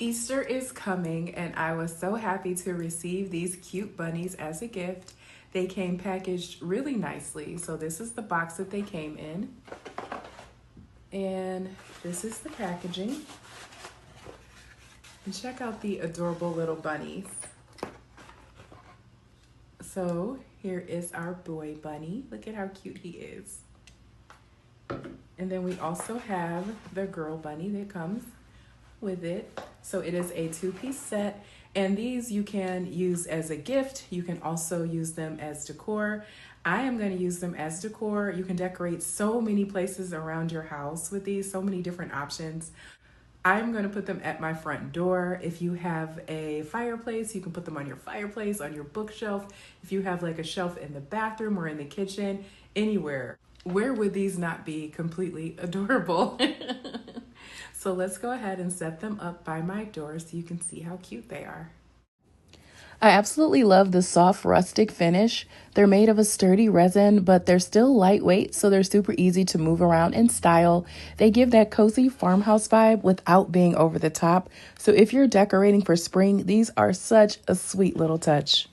Easter is coming, and I was so happy to receive these cute bunnies as a gift. They came packaged really nicely. So this is the box that they came in. And this is the packaging. And check out the adorable little bunnies. So here is our boy bunny. Look at how cute he is. And then we also have the girl bunny that comes with it. So it is a 2-piece set, and these you can use as a gift. You can also use them as decor. I am going to use them as decor. You can decorate so many places around your house with these, so many different options. I'm going to put them at my front door. If you have a fireplace, you can put them on your fireplace, on your bookshelf. If you have like a shelf in the bathroom or in the kitchen, anywhere. Where would these not be completely adorable? So let's go ahead and set them up by my door so you can see how cute they are. I absolutely love the soft rustic finish. They're made of a sturdy resin, but they're still lightweight, so they're super easy to move around and style. They give that cozy farmhouse vibe without being over the top. So if you're decorating for spring, these are such a sweet little touch.